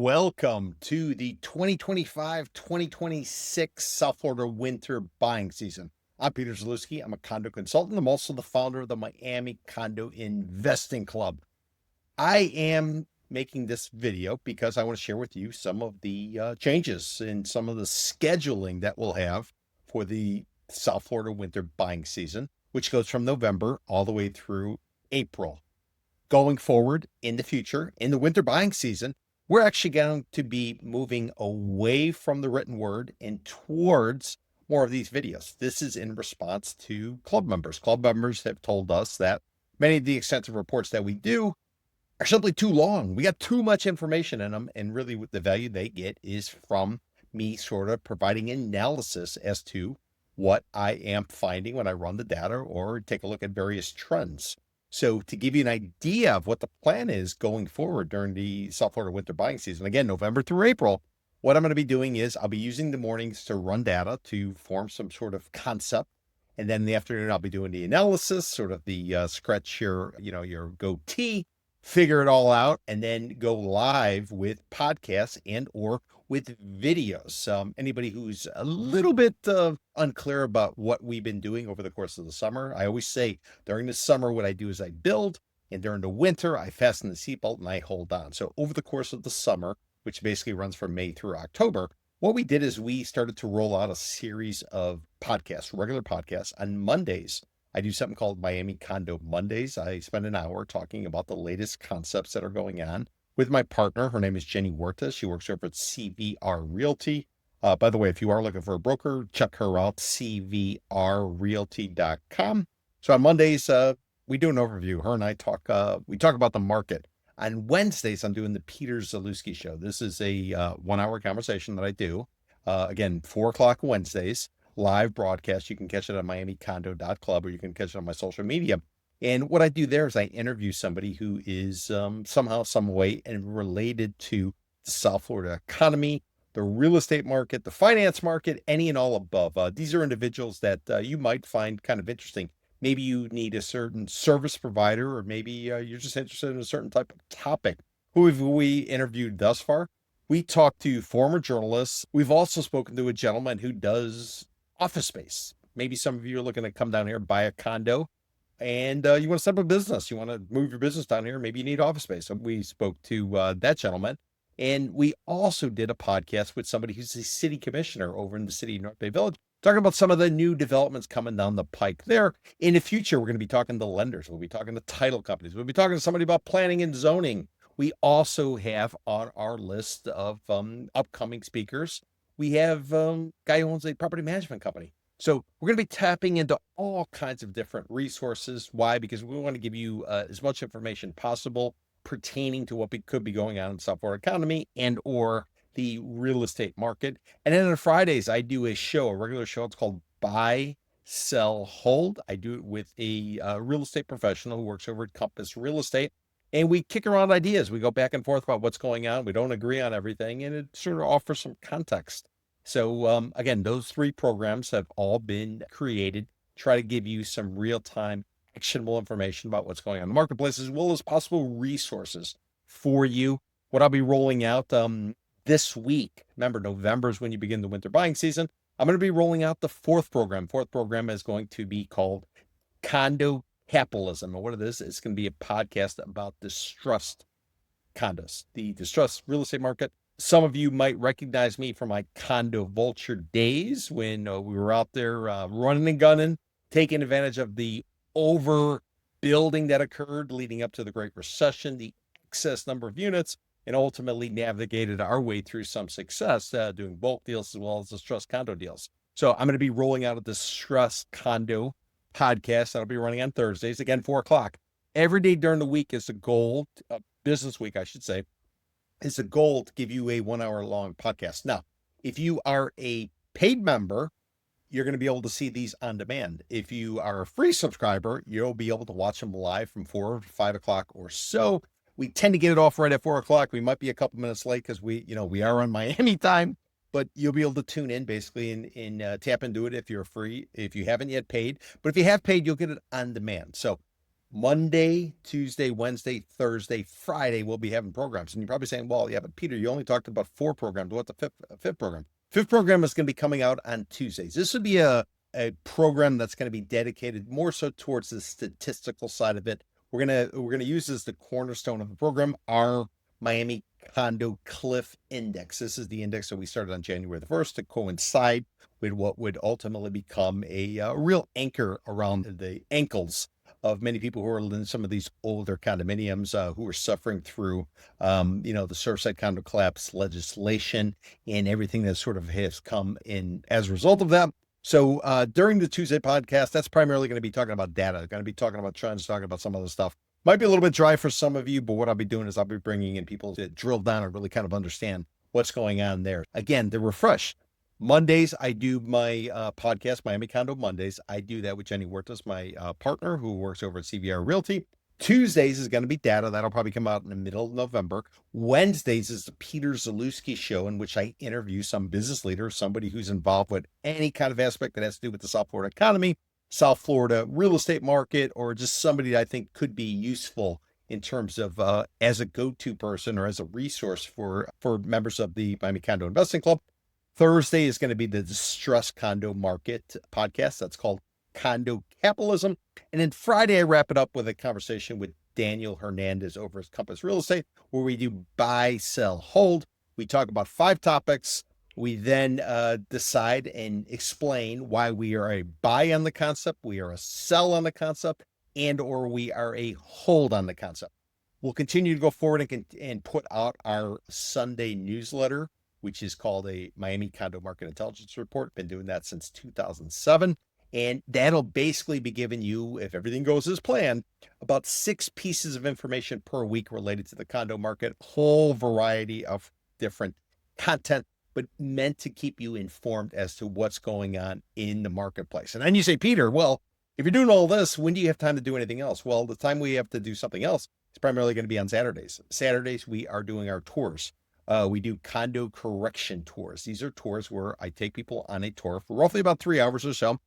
Welcome to the 2025-2026 South Florida winter buying season. I'm Peter Zalewski. I'm a condo consultant. I'm also the founder of the Miami Condo Investing Club. I am making this video because I want to share with you some of the changes in some of the scheduling that we'll have for the South Florida winter buying season, which goes from November all the way through April. Going forward in the future, in the winter buying season, we're actually going to be moving away from the written word and towards more of these videos. This is in response to club members. Club members have told us that many of the extensive reports that we do are simply too long. We got too much information in them, and really what the value they get is from me sort of providing analysis as to what I am finding when I run the data or take a look at various trends. So to give you an idea of what the plan is going forward during the South Florida winter buying season, again, November through April, what I'm going to be doing is I'll be using the mornings to run data to form some sort of concept. And then in the afternoon, I'll be doing the analysis, sort of the scratch your goatee, figure it all out, and then go live with podcasts and or with videos. Anybody who's a little bit unclear about what we've been doing over the course of the summer, I always say during the summer, what I do is I build, and during the winter, I fasten the seatbelt and I hold on. So over the course of the summer, which basically runs from May through October, what we did is we started to roll out a series of podcasts, regular podcasts on Mondays. I do something called Miami Condo Mondays. I spend an hour talking about the latest concepts that are going on with my partner. Her name is Jenny Huerta. She works over at CVR Realty. By the way, if you are looking for a broker, check her out, cvrrealty.com. So on Mondays, we do an overview. Her and I talk, we talk about the market. On Wednesdays, I'm doing the Peter Zalewski show. This is a 1 hour conversation that I do. Again, 4 o'clock Wednesdays, live broadcast. You can catch it on miamicondo.club, or you can catch it on my social media. And what I do there is I interview somebody who is somehow, some way, and related to the South Florida economy, the real estate market, the finance market, any and all above. These are individuals that you might find kind of interesting. Maybe you need a certain service provider, or maybe you're just interested in a certain type of topic. Who have we interviewed thus far? We talked to former journalists. We've also spoken to a gentleman who does office space. Maybe some of you are looking to come down here, buy a condo, and you want to set up a business. You want to move your business down here. Maybe you need office space. So we spoke to that gentleman. And we also did a podcast with somebody who's the city commissioner over in the city of North Bay Village, talking about some of the new developments coming down the pike there. In the future, we're going to be talking to lenders. We'll be talking to title companies. We'll be talking to somebody about planning and zoning. We also have on our list of upcoming speakers, we have a guy who owns a property management company. So we're going to be tapping into all kinds of different resources. Why? Because we want to give you as much information possible pertaining to what could be going on in the South Florida economy and or the real estate market. And then on Fridays, I do a regular show. It's called Buy, Sell, Hold. I do it with a real estate professional who works over at Compass Real Estate. And we kick around ideas. We go back and forth about what's going on. We don't agree on everything, and it sort of offers some context. So again, those 3 programs have all been created to try to give you some real-time actionable information about what's going on in the marketplace, as well as possible resources for you. What I'll be rolling out this week, remember, November is when you begin the winter buying season. I'm going to be rolling out the 4th program. 4th program is going to be called Condo Capitalism. And what it is, it's going to be a podcast about distressed condos, the distressed real estate market. Some of you might recognize me from my condo vulture days when we were out there running and gunning, taking advantage of the overbuilding that occurred leading up to the Great Recession, the excess number of units, and ultimately navigated our way through some success doing bulk deals as well as distressed condo deals. So I'm going to be rolling out a distressed condo podcast that'll be running on Thursdays, again, 4 o'clock. Every day during the week is a goal, business week, I should say, is a goal to give you a 1 hour long podcast. Now, if you are a paid member, you're going to be able to see these on demand. If you are a free subscriber, you'll be able to watch them live from 4 to 5 o'clock or so. We tend to get it off right at 4 o'clock. We might be a couple minutes late because we are on Miami time, but you'll be able to tune in basically and tap into it if you're free, if you haven't yet paid. But if you have paid, you'll get it on demand. So Monday, Tuesday, Wednesday, Thursday, Friday, we'll be having programs. And you're probably saying, well, yeah, but Peter, you only talked about 4 programs. What's the fifth program? Fifth program is going to be coming out on Tuesdays. This would be a program that's going to be dedicated more so towards the statistical side of it. We're gonna use as the cornerstone of the program our Miami Condo Cliff Index. This is the index that we started on January the 1st to coincide with what would ultimately become a real anchor around the ankles of many people who are in some of these older condominiums who are suffering through, the Surfside condo collapse legislation and everything that sort of has come in as a result of that. So during the Tuesday podcast, that's primarily going to be talking about data, going to be talking about trends, talking about some other stuff. Might be a little bit dry for some of you, but what I'll be doing is I'll be bringing in people to drill down and really kind of understand what's going on there. Again, the refresh. Mondays, I do my podcast, Miami Condo Mondays. I do that with Jenny Huertas, my partner who works over at CVR Realty. Tuesdays is going to be data. That'll probably come out in the middle of November. Wednesdays is the Peter Zalewski show, in which I interview some business leader, somebody who's involved with any kind of aspect that has to do with the South Florida economy, South Florida real estate market, or just somebody that I think could be useful in terms of as a go-to person or as a resource for members of the Miami Condo Investing Club. Thursday is going to be the distressed condo market podcast. That's called Condo Capitalism. And then Friday, I wrap it up with a conversation with Daniel Hernandez over at Compass Real Estate, where we do buy, sell, hold. We talk about 5 topics. We then decide and explain why we are a buy on the concept, we are a sell on the concept, and or we are a hold on the concept. We'll continue to go forward and put out our Sunday newsletter, which is called a Miami Condo Market Intelligence Report. Been doing that since 2007. And that'll basically be giving you, if everything goes as planned, about 6 pieces of information per week related to the condo market, whole variety of different content, but meant to keep you informed as to what's going on in the marketplace. And then you say, Peter, well, if you're doing all this, when do you have time to do anything else? Well, the time we have to do something else is primarily going to be on Saturdays. Saturdays, we are doing our tours. We do condo correction tours. These are tours where I take people on a tour for roughly about 3 hours or so.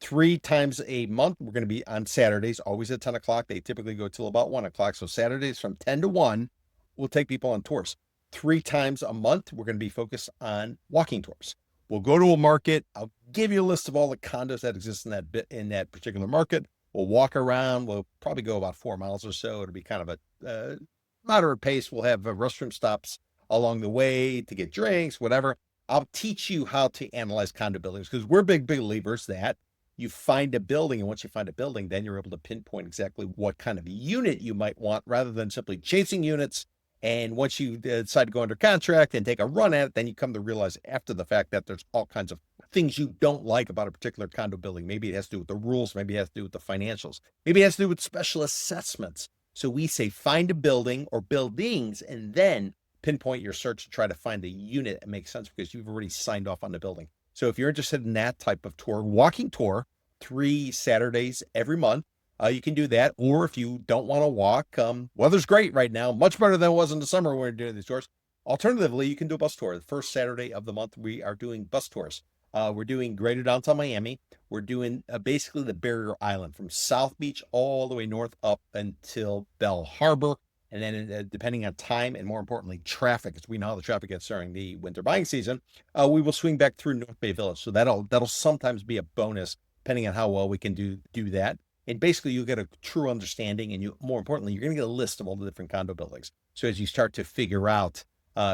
3 times a month. We're going to be on Saturdays, always at 10 o'clock. They typically go till about 1 o'clock. So Saturdays from 10 to 1, we'll take people on tours. 3 times a month, we're going to be focused on walking tours. We'll go to a market. I'll give you a list of all the condos that exist in that particular market. We'll walk around. We'll probably go about 4 miles or so. It'll be kind of a moderate pace. We'll have restroom stops along the way to get drinks, whatever. I'll teach you how to analyze condo buildings, because we're big believers that you find a building, and once you find a building, then you're able to pinpoint exactly what kind of unit you might want, rather than simply chasing units. And once you decide to go under contract and take a run at it, then you come to realize after the fact that there's all kinds of things you don't like about a particular condo building. Maybe it has to do with the rules. Maybe it has to do with the financials. Maybe it has to do with special assessments. So we say find a building or buildings and then pinpoint your search to try to find a unit that makes sense, because you've already signed off on the building. So if you're interested in that type of tour, walking tour, 3 Saturdays every month, you can do that. Or if you don't want to walk, weather's great right now, much better than it was in the summer when we were doing these tours. Alternatively, you can do a bus tour. The first Saturday of the month, we are doing bus tours. We're doing Greater Downtown Miami. We're doing basically the Barrier Island from South Beach all the way north up until Bell Harbor. And then depending on time and more importantly, traffic, as we know how the traffic gets during the winter buying season, we will swing back through North Bay Village. So that'll sometimes be a bonus depending on how well we can do that. And basically you'll get a true understanding, and more importantly, you're going to get a list of all the different condo buildings. So as you start to figure out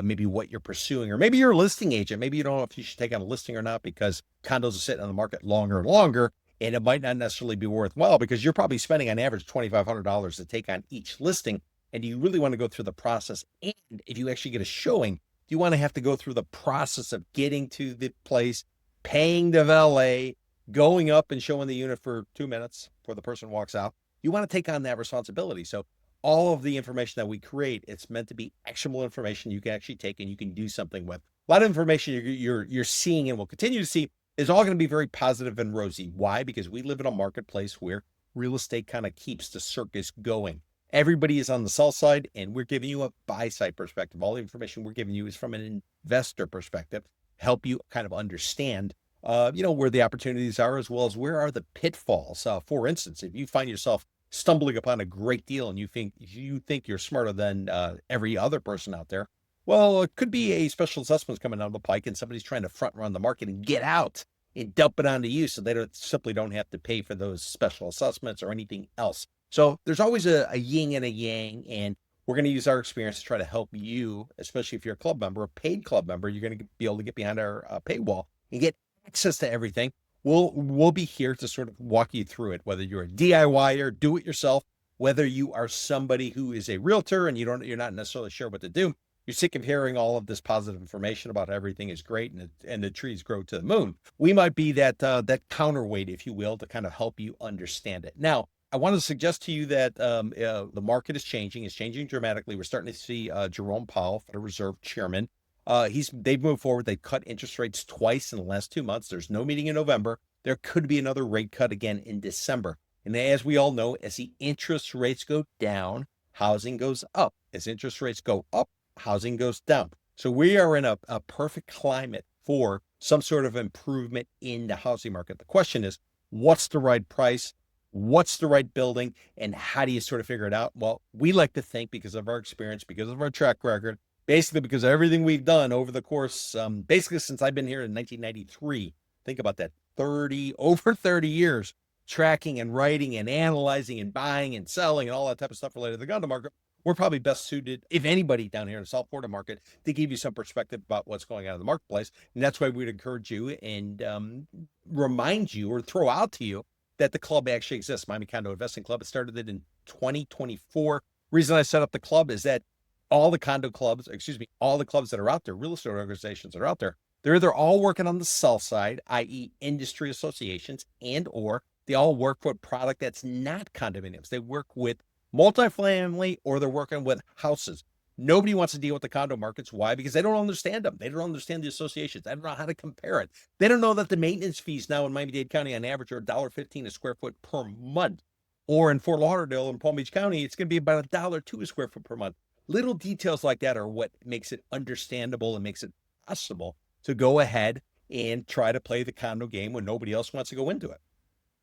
maybe what you're pursuing, or maybe you're a listing agent, maybe you don't know if you should take on a listing or not, because condos are sitting on the market longer and longer, and it might not necessarily be worthwhile because you're probably spending on average $2,500 to take on each listing. And do you really want to go through the process? And if you actually get a showing, do you want to have to go through the process of getting to the place, paying the valet, going up and showing the unit for 2 minutes before the person walks out? You want to take on that responsibility. So all of the information that we create, it's meant to be actionable information you can actually take and you can do something with. A lot of information you're seeing and will continue to see is all going to be very positive and rosy. Why? Because we live in a marketplace where real estate kind of keeps the circus going. Everybody is on the sell side, and we're giving you a buy side perspective. All the information we're giving you is from an investor perspective, help you kind of understand, where the opportunities are, as well as where are the pitfalls. For instance, if you find yourself stumbling upon a great deal and you think you're smarter than every other person out there. Well, it could be a special assessment's coming down the pike and somebody's trying to front run the market and get out and dump it onto you so they simply don't have to pay for those special assessments or anything else. So there's always a yin and a yang, and we're going to use our experience to try to help you, especially if you're a club member, a paid club member. You're going to be able to get behind our paywall and get access to everything. We'll be here to sort of walk you through it, whether you're a DIYer, do it yourself, whether you are somebody who is a realtor and you're not necessarily sure what to do. You're sick of hearing all of this positive information about everything is great and the trees grow to the moon. We might be that counterweight, if you will, to kind of help you understand it. Now, I want to suggest to you that the market is changing. It's changing dramatically. We're starting to see Jerome Powell, Federal Reserve Chairman. They've moved forward. They cut interest rates twice in the last 2 months. There's no meeting in November. There could be another rate cut again in December. And as we all know, as the interest rates go down, housing goes up. As interest rates go up, housing goes down. So we are in a perfect climate for some sort of improvement in the housing market. The question is, what's the right price? What's the right building? And how do you sort of figure it out? Well, we like to think, because of our experience, because of our track record, basically because of everything we've done over the course, basically since I've been here in 1993, think about that, over 30 years, tracking and writing and analyzing and buying and selling and all that type of stuff related to the condo market. We're probably best suited, if anybody down here in the South Florida market, to give you some perspective about what's going on in the marketplace. And that's why we'd encourage you and remind you or throw out to you that the club actually exists, Miami Condo Investing Club. It started in 2024. Reason I set up the club is that all the all the clubs that are out there, real estate organizations that are out there, they're either all working on the sell side, i.e. industry associations, and or they all work for a product that's not condominiums. They work with multifamily, or they're working with houses. Nobody wants to deal with the condo markets. Why? Because they don't understand them. They don't understand the associations. They don't know how to compare it. They don't know that the maintenance fees now in Miami-Dade County on average are $1.15 a square foot per month. Or in Fort Lauderdale and Palm Beach County, it's going to be about $1.02 a square foot per month. Little details like that are what makes it understandable and makes it possible to go ahead and try to play the condo game when nobody else wants to go into it.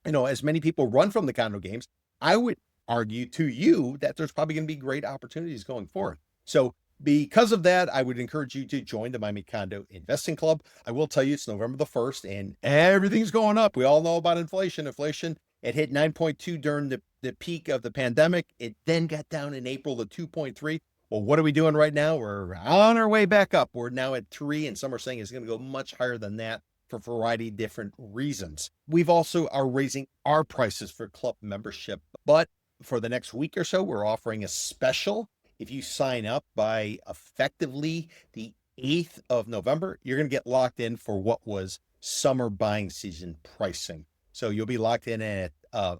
As many people run from the condo games, I would argue to you that there's probably going to be great opportunities going forward. So because of that, I would encourage you to join the Miami Condo Investing Club. I will tell you it's November the 1st and everything's going up. We all know about inflation. It hit 9.2 during the peak of the pandemic. It then got down in April to 2.3. Well, what are we doing right now? We're on our way back up. We're now at 3, and some are saying it's going to go much higher than that for a variety of different reasons. We've also are raising our prices for club membership, but for the next week or so, we're offering a special. If you sign up by effectively the 8th of November, you're going to get locked in for what was summer buying season pricing. So you'll be locked in at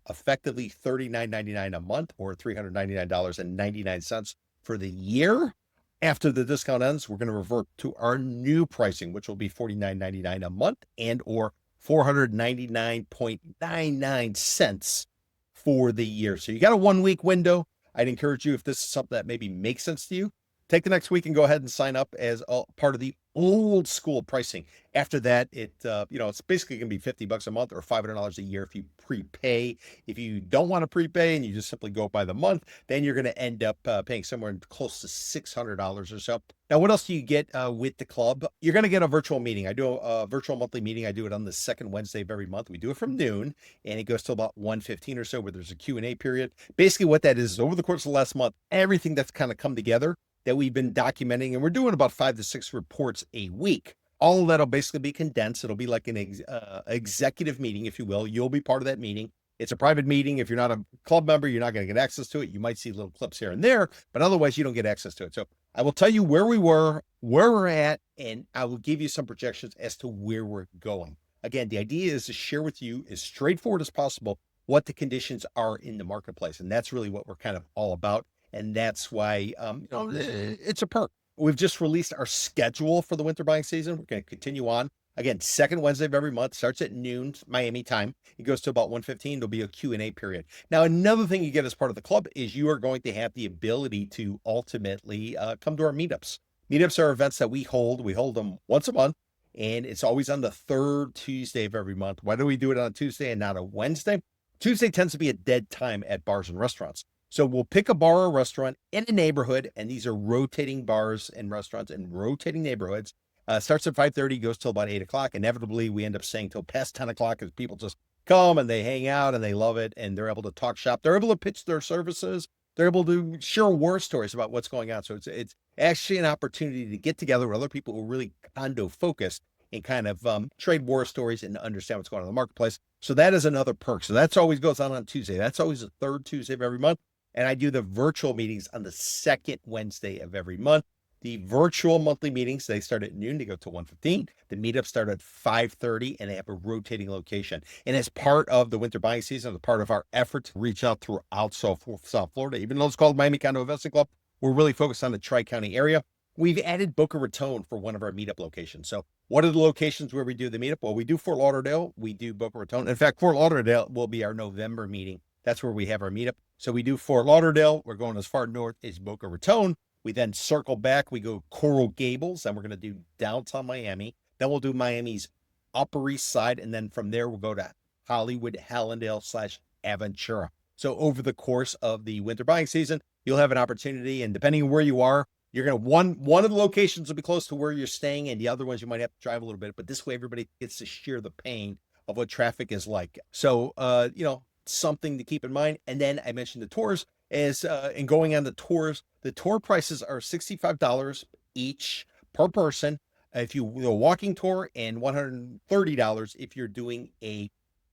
effectively $39.99 a month or $399.99 for the year. After the discount ends, we're going to revert to our new pricing, which will be $49.99 a month and or $499.99 for the year. So you got a 1-week window. I'd encourage you, if this is something that maybe makes sense to you, take the next week and go ahead and sign up as part of the old school pricing. After that, it's basically going to be $50 a month or $500 a year if you prepay. If you don't want to prepay and you just simply go by the month, then you're going to end up paying somewhere close to $600 or so. Now, what else do you get with the club? You're going to get a virtual meeting. I do a virtual monthly meeting. I do it on the second Wednesday of every month. We do it from noon, and it goes till about 1:15 or so, where there's a Q&A period. Basically, what that is over the course of the last month, everything that's kind of come together that we've been documenting, and we're doing about 5 to 6 reports a week. All of that will basically be condensed. It'll be like an executive meeting, if you will. You'll be part of that meeting. It's a private meeting. If you're not a club member, you're not going to get access to it. You might see little clips here and there, but otherwise you don't get access to it. So I will tell you where we were, where we're at, and I will give you some projections as to where we're going. Again, the idea is to share with you as straightforward as possible what the conditions are in the marketplace. And that's really what we're kind of all about. And that's why it's a perk. We've just released our schedule for the winter buying season. We're going to continue on. Again, second Wednesday of every month, starts at noon Miami time. It goes to about 1:15. There'll be a Q&A period. Now, another thing you get as part of the club is you are going to have the ability to ultimately come to our meetups. Meetups are events that we hold. We hold them once a month, and it's always on the third Tuesday of every month. Why do we do it on a Tuesday and not a Wednesday? Tuesday tends to be a dead time at bars and restaurants. So we'll pick a bar or restaurant in a neighborhood, and these are rotating bars and restaurants in rotating neighborhoods. Starts at 5:30, goes till about 8 o'clock. Inevitably, we end up staying till past 10 o'clock because people just come and they hang out and they love it, and they're able to talk shop. They're able to pitch their services. They're able to share war stories about what's going on. So it's actually an opportunity to get together with other people who are really condo focused and kind of trade war stories and understand what's going on in the marketplace. So that is another perk. So that's always goes on Tuesday. That's always the third Tuesday of every month. And I do the virtual meetings on the second Wednesday of every month. The virtual monthly meetings, they start at noon, they go to 1:15. The meetups start at 5:30, and they have a rotating location. And as part of the winter buying season, as part of our effort to reach out throughout South Florida, even though it's called Miami Condo Investing Club, we're really focused on the Tri-County area. We've added Boca Raton for one of our meetup locations. So what are the locations where we do the meetup? Well, we do Fort Lauderdale, we do Boca Raton. In fact, Fort Lauderdale will be our November meeting. That's where we have our meetup. So we do Fort Lauderdale. We're going as far north as Boca Raton. We then circle back. We go Coral Gables, and we're going to do downtown Miami. Then we'll do Miami's Upper East Side. And then from there, we'll go to Hollywood, Hallandale/Aventura. So over the course of the winter buying season, you'll have an opportunity. And depending on where you are, you're going to one of the locations will be close to where you're staying, and the other ones you might have to drive a little bit. But this way, everybody gets to share the pain of what traffic is like. So, something to keep in mind. And then I mentioned the tours is, and going on the tour prices are $65 each per person if you do a walking tour, and $130 if you're doing a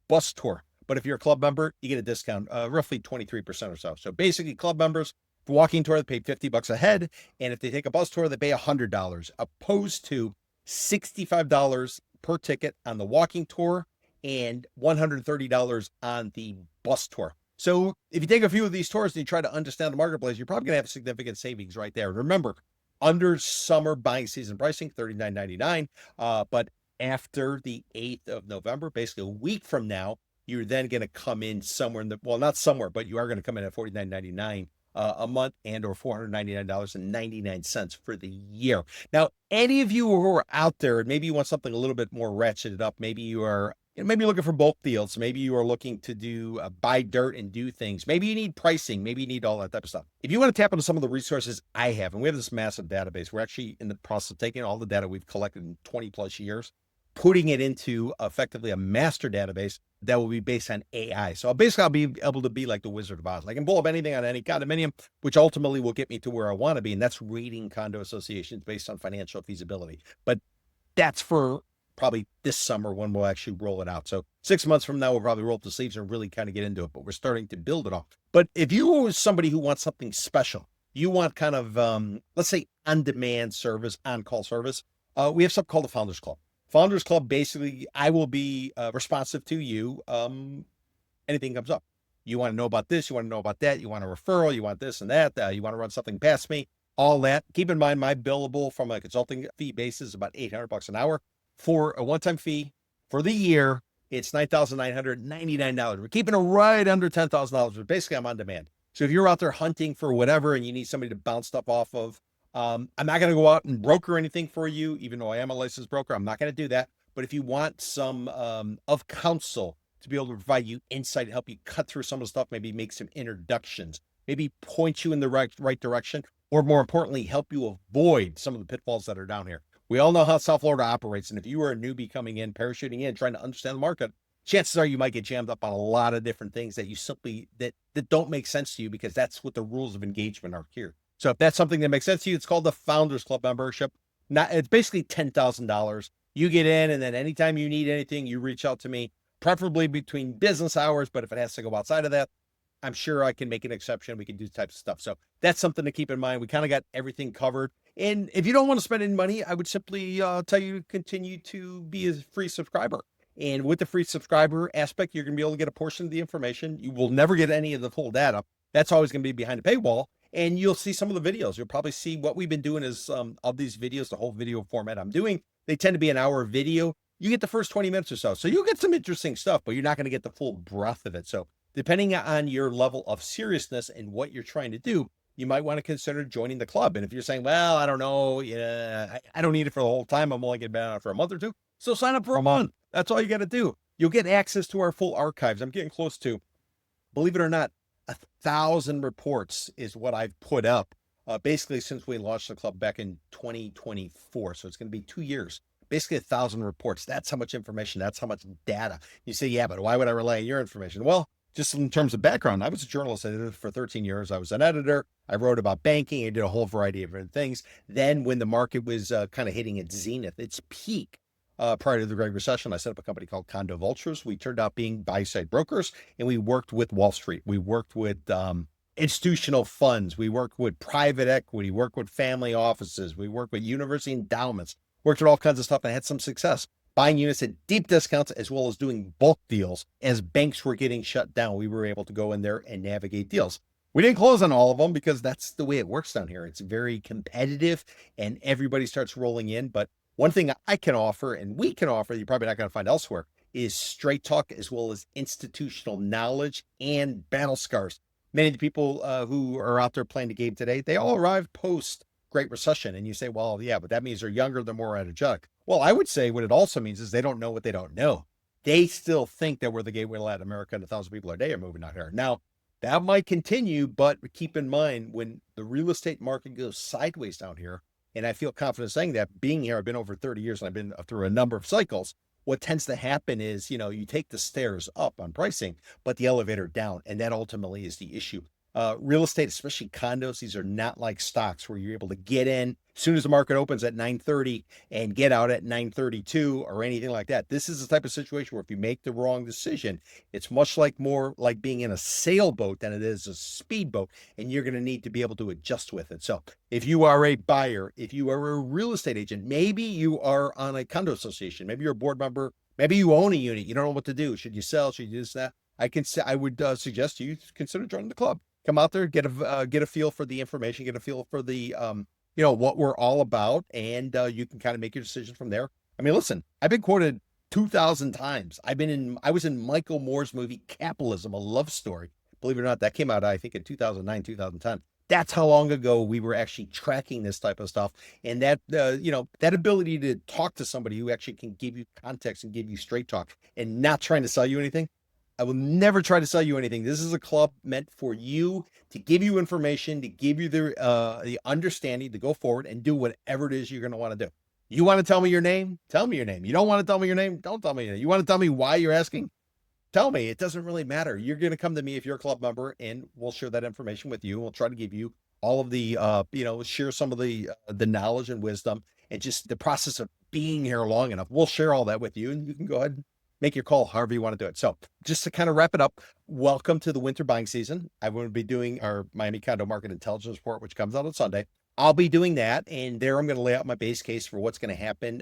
bus tour. But if you're a club member, you get a discount, roughly 23% or so. So basically, club members for walking tour, they pay $50 a head. And if they take a bus tour, they pay $100, opposed to $65 per ticket on the walking tour and $130 on the bus tour. So if you take a few of these tours and you try to understand the marketplace, you're probably going to have significant savings right there. Remember, under summer buying season pricing, $39.99. But after the 8th of November, basically a week from now, you're then going to come in somewhere in the, well, not somewhere, but you are going to come in at $49.99 a month, and or $499.99 for the year. Now, any of you who are out there, and maybe you want something a little bit more ratcheted up, maybe you are, maybe you're looking for bulk deals, maybe you are looking to do buy dirt and do things, maybe you need pricing, maybe you need all that type of stuff. If you want to tap into some of the resources I have, and we have this massive database, we're actually in the process of taking all the data we've collected in 20 plus years, putting it into effectively a master database that will be based on AI. So basically, I'll be able to be like the Wizard of Oz. I can pull up anything on any condominium, which ultimately will get me to where I want to be. And that's rating condo associations based on financial feasibility. But that's for probably this summer when we'll actually roll it out. So 6 months from now, we'll probably roll up the sleeves and really kind of get into it. But we're starting to build it off. But if you are somebody who wants something special, you want kind of, let's say, on-demand service, on-call service, we have something called the Founders Club. Founders Club, basically, I will be responsive to you. Anything comes up. You want to know about this, you want to know about that, you want a referral, you want this and that, you want to run something past me, all that. Keep in mind, my billable from a consulting fee basis is about $800 an hour. For a one-time fee for the year, it's $9,999. We're keeping it right under $10,000, but basically I'm on demand. So if you're out there hunting for whatever and you need somebody to bounce stuff off of, I'm not going to go out and broker anything for you, even though I am a licensed broker. I'm not going to do that. But if you want some of counsel to be able to provide you insight, help you cut through some of the stuff, maybe make some introductions, maybe point you in the right direction, or more importantly, help you avoid some of the pitfalls that are down here. We all know how South Florida operates. And if you are a newbie coming in, parachuting in, trying to understand the market, chances are you might get jammed up on a lot of different things that you simply, that don't make sense to you, because that's what the rules of engagement are here. So if that's something that makes sense to you, it's called the Founders Club membership. It's basically $10,000. You get in, and then anytime you need anything, you reach out to me, preferably between business hours. But if it has to go outside of that, I'm sure I can make an exception. We can do types of stuff. So that's something to keep in mind. We kind of got everything covered. And if you don't want to spend any money, I would simply tell you to continue to be a free subscriber. And with the free subscriber aspect, you're going to be able to get a portion of the information. You will never get any of the full data. That's always going to be behind the paywall. And you'll see some of the videos. You'll probably see what we've been doing is of these videos, the whole video format I'm doing, they tend to be an hour video. You get the first 20 minutes or so. So you'll get some interesting stuff, but you're not going to get the full breadth of it. So depending on your level of seriousness and what you're trying to do, you might want to consider joining the club. And if you're saying, well, I don't know, I don't need it for the whole time, I'm only going to be on it for a month or two, so sign up for a month. That's all you got to do. You'll get access to our full archives. I'm getting close to believe it or not, 1,000 reports is what I've put up basically since we launched the club back in 2024. So it's going to be 2 years. Basically 1,000 reports. That's how much information. That's how much data. You say, yeah, but why would I rely on your information? Well, just in terms of background, I was a journalist. I did it for 13 years. I was an editor. I wrote about banking. I did a whole variety of different things. Then when the market was kind of hitting its zenith, its peak, prior to the Great Recession, I set up a company called Condo Vultures. We turned out being buy-side brokers, and we worked with Wall Street. We worked with institutional funds. We worked with private equity, worked with family offices. We worked with university endowments, worked with all kinds of stuff, and had some success buying units at deep discounts as well as doing bulk deals. As banks were getting shut down, we were able to go in there and navigate deals. We didn't close on all of them because that's the way it works down here. It's very competitive and everybody starts rolling in. But one thing I can offer and we can offer, you're probably not going to find elsewhere, is straight talk as well as institutional knowledge and battle scars. Many of the people who are out there playing the game today, they all arrived post Great Recession. And you say, well, yeah, but that means they're younger, they're more energetic. Well, I would say what it also means is they don't know what they don't know. They still think that we're the gateway to Latin America and 1,000 people a day are moving out here. Now, that might continue, but keep in mind when the real estate market goes sideways down here, and I feel confident saying that being here, I've been over 30 years and I've been through a number of cycles. What tends to happen is, you take the stairs up on pricing, but the elevator down. And that ultimately is the issue. Real estate, especially condos, these are not like stocks where you're able to get in as soon as the market opens at 9:30 and get out at 9:32 or anything like that. This is the type of situation where if you make the wrong decision, it's much more like being in a sailboat than it is a speedboat, and you're going to need to be able to adjust with it. So if you are a buyer, if you are a real estate agent, maybe you are on a condo association, maybe you're a board member, maybe you own a unit, you don't know what to do. Should you sell? Should you do this, that? I would suggest you consider joining the club. Come out there, get a feel for the information, get a feel for the what we're all about, and you can kind of make your decision from there. I mean, listen, I've been quoted 2,000 times. I was in Michael Moore's movie Capitalism, a love story. Believe it or not, that came out I think in 2009, 2010. That's how long ago we were actually tracking this type of stuff, and that that ability to talk to somebody who actually can give you context and give you straight talk, and not trying to sell you anything. I will never try to sell you anything. This is a club meant for you, to give you information, to give you the understanding to go forward and do whatever it is you're going to want to do. You want to tell me your name? Tell me your name. You don't want to tell me your name? Don't tell me your name. You want to tell me why you're asking? Tell me. It doesn't really matter. You're going to come to me if you're a club member, and we'll share that information with you. We'll try to give you all of the, share some of the knowledge and wisdom, and just the process of being here long enough. We'll share all that with you, and you can go ahead and make your call however you want to do it. So just to kind of wrap it up, welcome to the winter buying season. I'm going to be doing our Miami Condo Market Intelligence Report, which comes out on Sunday. I'll be doing that. And there I'm going to lay out my base case for what's going to happen,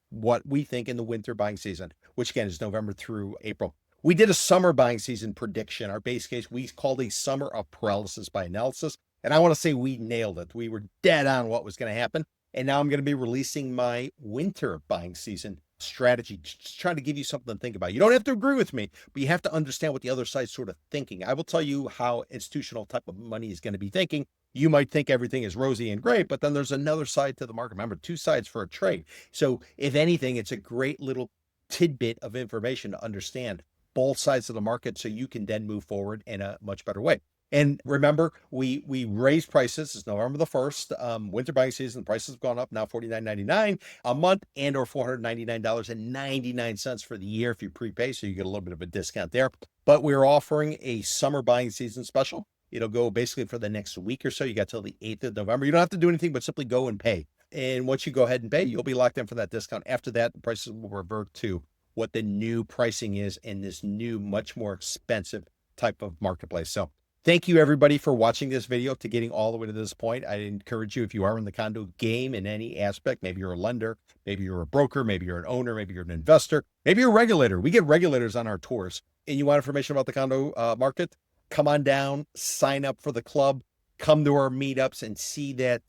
what we think in the winter buying season, which again is November through April. We did a summer buying season prediction. Our base case, we called a summer of paralysis by analysis. And I want to say we nailed it. We were dead on what was going to happen. And now I'm going to be releasing my winter buying season strategy, just trying to give you something to think about. You don't have to agree with me, but you have to understand what the other side's sort of thinking. I will tell you how institutional type of money is going to be thinking. You might think everything is rosy and great, but then there's another side to the market. Remember, two sides for a trade. So if anything, it's a great little tidbit of information to understand both sides of the market so you can then move forward in a much better way. And remember, we raised prices. It's November the 1st. Winter buying season, the prices have gone up now $49.99 a month and or $499.99 for the year if you prepay. So you get a little bit of a discount there. But we're offering a summer buying season special. It'll go basically for the next week or so. You got till the 8th of November. You don't have to do anything but simply go and pay. And once you go ahead and pay, you'll be locked in for that discount. After that, the prices will revert to what the new pricing is in this new, much more expensive type of marketplace. So thank you, everybody, for watching this video to getting all the way to this point. I encourage you, if you are in the condo game in any aspect, maybe you're a lender, maybe you're a broker, maybe you're an owner, maybe you're an investor, maybe you're a regulator. We get regulators on our tours, and you want information about the condo market, come on down, sign up for the club, come to our meetups and see that,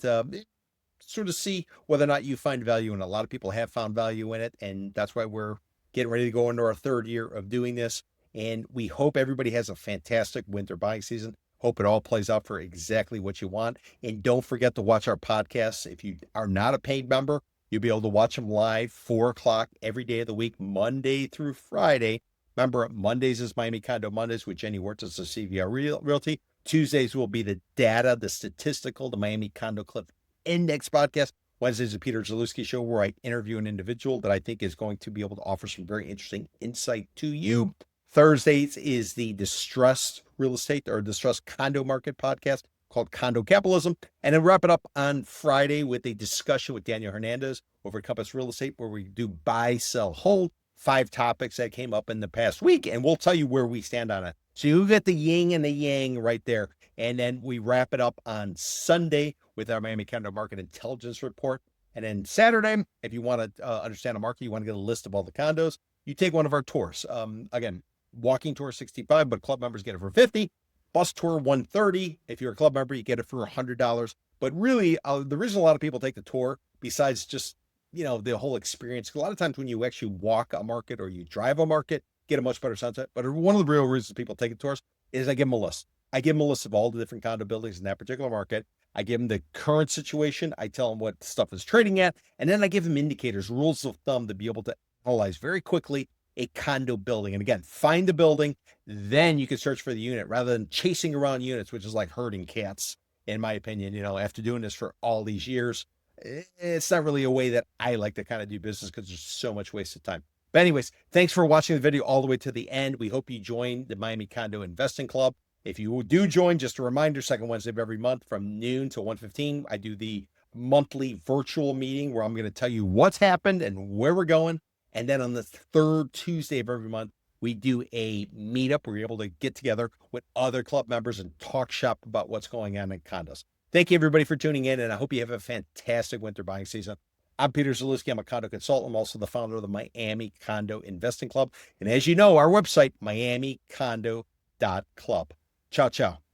sort of see whether or not you find value in it. A lot of people have found value in it, and that's why we're getting ready to go into our third year of doing this. And we hope everybody has a fantastic winter buying season. Hope it all plays out for exactly what you want. And don't forget to watch our podcasts. If you are not a paid member, you'll be able to watch them live 4 o'clock every day of the week, Monday through Friday, Remember, Mondays is Miami Condo Mondays with Jenny Wirtz of CVR Realty. Tuesdays will be the data, the statistical, the Miami Condo Club Index podcast. Wednesdays is the Peter Zalewski show, where I interview an individual that I think is going to be able to offer some very interesting insight to you. Thursdays is the distressed real estate or distressed condo market podcast called Condo Capitalism. And then wrap it up on Friday with a discussion with Daniel Hernandez over at Compass Real Estate, where we do buy, sell, hold, 5 topics that came up in the past week, and we'll tell you where we stand on it. So you get the yin and the yang right there. And then we wrap it up on Sunday with our Miami Condo Market Intelligence Report. And then Saturday, if you want to understand a market, you want to get a list of all the condos, you take one of our tours. Again, walking tour 65, but club members get it for 50. Bus tour 130. If you're a club member, you get it for $100. But really, the reason a lot of people take the tour, besides just the whole experience, a lot of times when you actually walk a market or you drive a market, get a much better sense of it. But one of the real reasons people take the tours is I give them a list. I give them a list of all the different condo buildings in that particular market. I give them the current situation. I tell them what stuff is trading at. And then I give them indicators, rules of thumb to be able to analyze very quickly a condo building. And again, find the building, then you can search for the unit rather than chasing around units, which is like herding cats, in my opinion. After doing this for all these years, it's not really a way that I like to kind of do business because there's so much wasted time. But anyways, thanks for watching the video all the way to the end. We hope you join the Miami Condo Investing Club. If you do join, just a reminder, second Wednesday of every month from noon to 1:15, I do the monthly virtual meeting where I'm going to tell you what's happened and where we're going. And then on the third Tuesday of every month, we do a meetup where we're able to get together with other club members and talk shop about what's going on in condos. Thank you, everybody, for tuning in, and I hope you have a fantastic winter buying season. I'm Peter Zalewski. I'm a condo consultant. I'm also the founder of the Miami Condo Investing Club. And as you know, our website, miamicondo.club. Ciao, ciao.